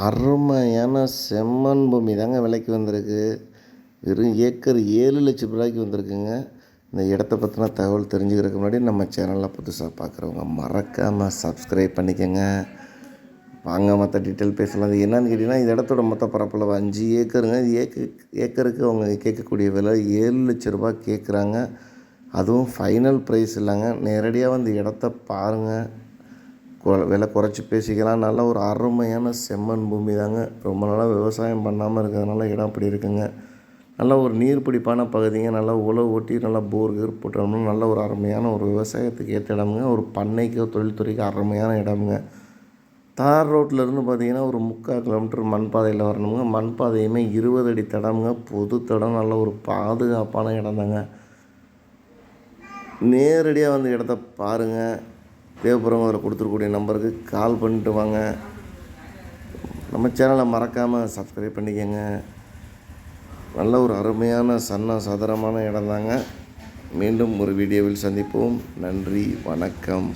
அருமையான செம்மண் பூமி தாங்க விலைக்கு வந்திருக்கு. வெறும் ஏக்கர் 7,00,000 வந்திருக்குங்க. இந்த இடத்த பற்றின தகவல் தெரிஞ்சுக்கிறதுக்கு முன்னாடி நம்ம சேனலில் புதுசாக பார்க்குறவங்க மறக்காமல் சப்ஸ்கிரைப் பண்ணிக்கோங்க. வாங்க மற்ற டீட்டெயில் பேசலாம். அது என்னன்னு கேட்டிங்கன்னா, இந்த இடத்தோட மொத்த பரப்பளவு 5 ஏக்கருங்க. இது ஏக்கருக்கு அவங்க கேட்கக்கூடிய விலை 7,00,000 கேட்குறாங்க. அதுவும் ஃபைனல் ப்ரைஸ் இல்லைங்க. நேரடியாக வந்து இடத்த பாருங்கள், விலை குறைச்சி பேசிக்கலாம். நல்ல ஒரு அருமையான செம்மண் பூமி தாங்க. ரொம்ப நாளாக விவசாயம் பண்ணாமல் இருக்கிறதுனால இடம் அப்படி இருக்குங்க. நல்ல ஒரு நீர்பிடிப்பான பகுதிங்க. நல்லா உழவு ஓட்டி நல்லா போர் கீர் போட்டோம்னா நல்ல ஒரு அருமையான ஒரு விவசாயத்துக்கு ஏற்ற இடமுங்க. ஒரு பண்ணைக்கோ தொழில்துறைக்கு அருமையான இடமுங்க. தார் ரோட்லேருந்து பார்த்திங்கன்னா ஒரு 3/4 கிலோமீட்டர் மண் பாதையில் வரணுங்க. மண் பாதையுமே 20 அடி தடமுங்க. பொது தடம். நல்ல ஒரு பாதுகாப்பான இடம் தாங்க. நேரடியாக வந்து இடத்த பாருங்கள். தேவைப்படுறவங்க அதில் கொடுத்துருக்கூடிய நம்பருக்கு கால் பண்ணிட்டு வாங்க. நம்ம சேனலை மறக்காமல் சப்ஸ்கிரைப் பண்ணிக்கோங்க. நல்ல ஒரு அருமையான சதுரமான இடம் தாங்க. மீண்டும் ஒரு வீடியோவில் சந்திப்போம். நன்றி, வணக்கம்.